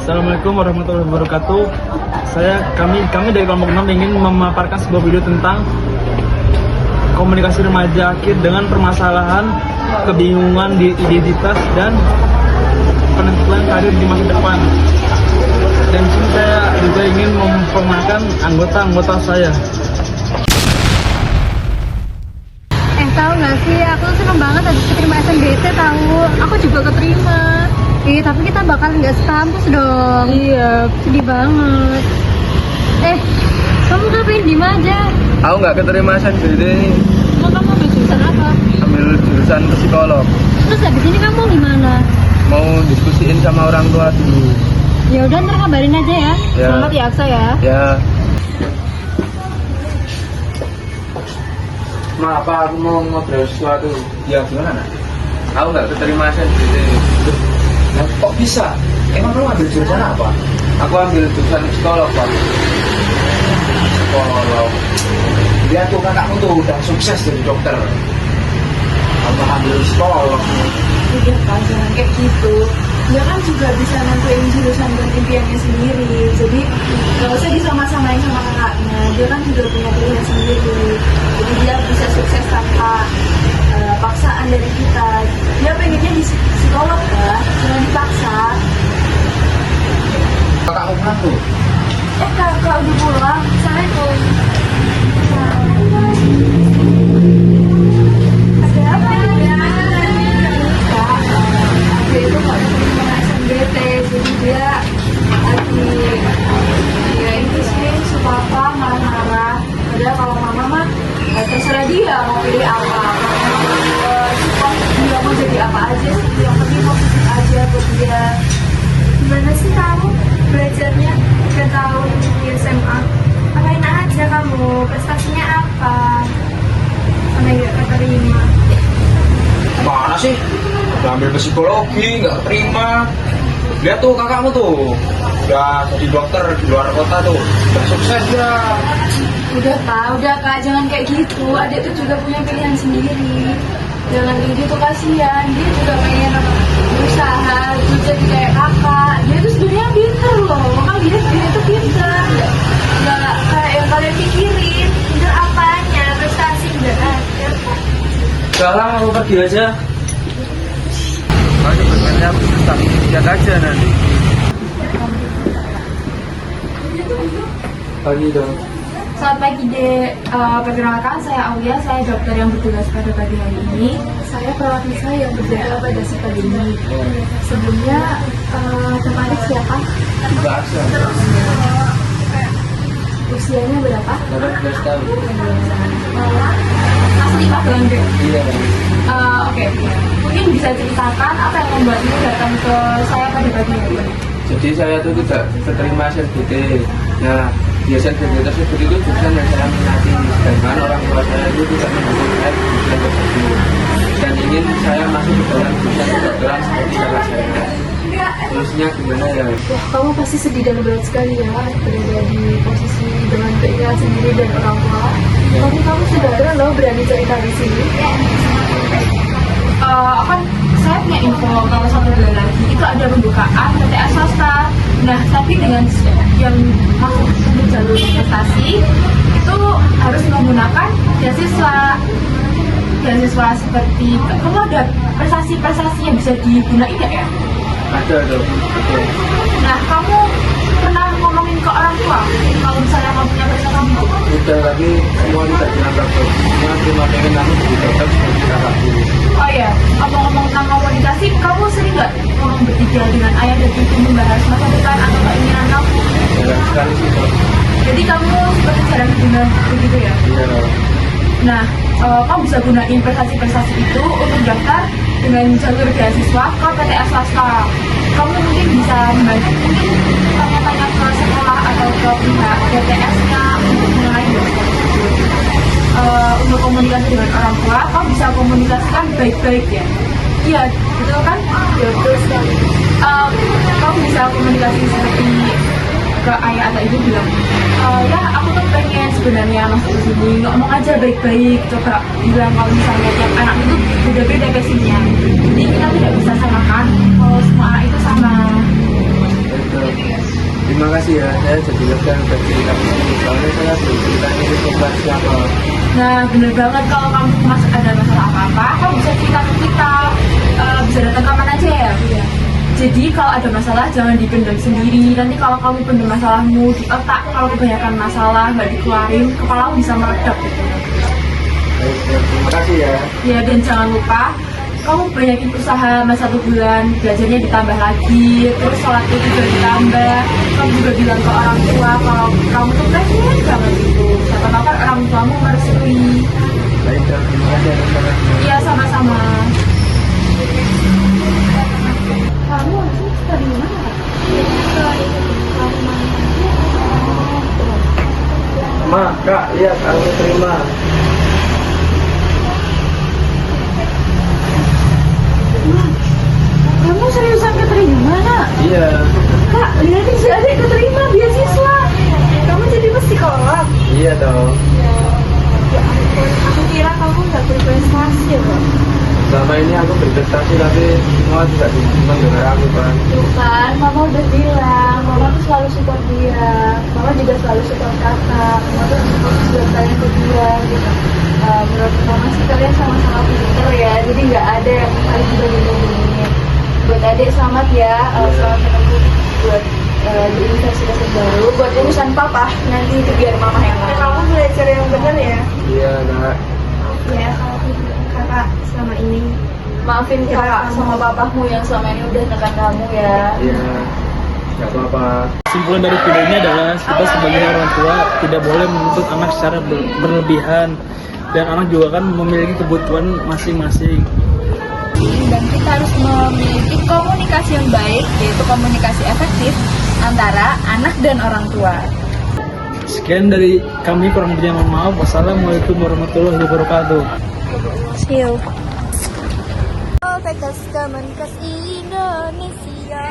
Assalamualaikum warahmatullahi wabarakatuh. Kami dari kelompok 6 ingin memaparkan sebuah video tentang komunikasi remaja akhir dengan permasalahan kebingungan di identitas dan penentuan karir di masa depan. Dan sini saya juga ingin memperkenalkan anggota-anggota saya. Tahu nggak sih, aku tuh seneng banget habis keterima SNBT tahu. Aku juga keterima. Tapi kita bakal nggak sekampus dong. Iya, sedih banget. Kamu ngapain di aja? Aku nggak keterima SNBT ini. Emang kamu ambil jurusan apa? Ambil jurusan psikolog. Terus habis ini kamu gimana? Mau diskusiin sama orang tua dulu. Ya udah, ntar kabarin aja ya. Selamat ya Aksa ya. Ya. Maaf, aku mau ngobrol sesuatu. Ya gimana nak? Aku nggak keterima SNBT. Nah, kok bisa? Emang kamu ambil jurusan apa? Aku ambil jurusan psikolog pak. Psikolog. Lihat tuh kakakmu tuh udah sukses jadi dokter. Kamu ambil psikolog. Udah Pak, jangan kayak gitu. Dia kan juga bisa nentuin jurusan dan impiannya sendiri. Jadi gak usah disama-samain sama kakaknya. Dia kan juga punya pilihan sendiri. Jadi dia bisa sukses tanpa paksaan dari kita. Dia pengennya di psikolog kan, jangan dipaksa. Kakakmu pulang tuh. Kakak udah pulang. Assalamualaikum. Ada apa ya? Kak, dia itu nggak terima SNBT, jadi dia lagi ya itu sih suka apa marah-marah. Padahal kalau mama mah terserah dia mau pilih apa. Suka dia mau jadi apa aja sih, yang penting positif aja buat dia. Gimana sih kamu belajarnya 3 tahun di SMA? Apain aja kamu? Prestasinya apa? Sama nggak keterima? Mana sih? Udah ambil psikologi, nggak terima. Lihat tuh kakakmu tuh. Udah jadi dokter di luar kota tuh. Udah sukses ya. Udah Kak, jangan kayak gitu. Adik tuh juga punya pilihan sendiri. Jangan kayak gitu, kasihan. Dia juga pengen berusaha terus jadi kayak kakak. Dia tuh sebenarnya pintar loh. Makanya dia tuh pintar. Nggak kayak yang kalian pikirin. Pintar apanya? Prestasi nggak ada. Sekarang aku pergi aja. Masih sebenarnya aku tetap lihat aja nanti. Pagi dong. Selamat pagi Dek, perkenalkan saya Aulia, saya dokter yang bertugas pada pagi hari ini. Saya perawat Nisa yang berjaga pada si pagi ini. Sebelumnya, teman siapa? Bahasa. Usianya berapa? 18 tahun. Asli Padang Dek. Iya. Oke. Mungkin bisa ceritakan apa yang membuatmu datang ke saya pada pagi hari ini? Jadi saya tuh tidak keterima SNBT. Nah, di SNBT tersebut itu jurusan yang saya minati. Sedangkan orang tua saya itu tidak mendukung saya di jurusan tersebut. Dan ingin saya masuk ke dalam jurusan kedokteran seperti kakak saya. Terusnya gimana ya? Wah, kamu pasti sedih dan berat sekali ya berada di posisi dengan keinginan sendiri dan orang tua. Tapi kamu sudah ada loh berani cerita di sini. Kan saya punya info kalau 1 bulan lagi itu ada pembukaan PTS swasta. Nah, tapi dengan yang masuk di jalur prestasi itu harus menggunakan beasiswa seperti kamu ada prestasi yang bisa digunakan nggak ya? Ada dong. Oke. Nah, kamu pernah ngomongin ke orang tua kalau misalnya kamu punya prestasi itu? Udah, tapi semua tidak dianggap bagus. Semua cuma pengen aku jadi dokter seperti kakakku. Oh iya, ngomong-ngomong tentang komunikasi, kamu sering nggak ngomong bertiga dengan ayah dan ibu membahas masa depan atau keinginan kamu? Jarang sekali sih kok. Jadi kamu seperti jarang guna begitu ya? Iya dong. Nah, kamu bisa gunain prestasi-prestasi itu untuk daftar dengan jalur beasiswa ke PTS swasta. Kamu mungkin bisa membantu, mungkin tanya-tanya ke sekolah atau ke pihak PTS-nya untuk mengenai beasiswa tersebut. Untuk komunikasi dengan orang tua, kamu bisa komunikasikan baik-baik ya. Iya, betul kan? Ya, betul sekali. Kamu bisa komunikasi seperti ke ayah atau ibu bilang, ya aku tuh pengen sebenarnya masuk ke sini, ngomong aja baik-baik, coba bilang kalau misalnya tiap anak itu beda-beda passionnya, jadi kita tidak bisa samakan kalau semua anak itu sama. terima kasih ya, saya jadi lega bercerita ke sini. Soalnya saya belum cerita ini ke siapa. Nah, bener banget, kalau kamu masih ada masalah apa-apa, kamu bisa cerita ke kita. Bisa datang kapan aja ya. Jadi kalau ada masalah jangan dipendam sendiri. Nanti kalau kamu pendam masalahmu di otak, kalau kebanyakan masalah nggak dikeluarin, kepalamu bisa meledak gitu. Baik, terima kasih ya. Ya, dan jangan lupa kamu banyakin usaha sama 1 bulan, belajarnya ditambah lagi, terus sholatnya juga ditambah. Kamu juga bilang ke orang tua kalau kamu tuh pengen banget gitu. Siapa tahu kan orang tuamu merestui. Baik, terima kasih atas sarannya. Iya, sama-sama. Kamu sih dari mana? Ma, Kak, lihat aku terima. Kamu seriusan keterima, Nak? Iya. Kak, lihatin si adik keterima beasiswa. Kamu jadi psikolog. Iya dong. Ya ampun, aku kira kamu nggak berprestasi loh. Selama ini aku berprestasi tapi semua tidak mendengar aku kan. Tuh kan, Mama udah bilang, Mama tuh selalu support dia. Mama juga selalu support kakak. Mama tuh support kalian berdua gitu. Menurut Mama sih kalian sama-sama pinter ya, jadi nggak ada yang harus dibanding-bandingin. Buat adik selamat ya, selamat menempuh buat di universitas yang baru. Buat urusan papa, nanti itu biar Mama yang ngurus. Kamu belajar yang benar ya. Iya, Nak. Ya, kakak selama ini. Maafin kakak sama papamu yang selama ini udah nekan kamu ya. Iya. Gak apa-apa. Kesimpulan dari video ini adalah kita sebagai orang tua tidak boleh menuntut anak secara berlebihan, dan anak juga kan memiliki kebutuhan masing-masing. Dan kita harus memiliki komunikasi yang baik, yaitu komunikasi efektif antara anak dan orang tua. Sekian dari kami, kurang lebihnya mohon maaf. Wassalamualaikum warahmatullahi wabarakatuh. See you. Kemenkes Indonesia.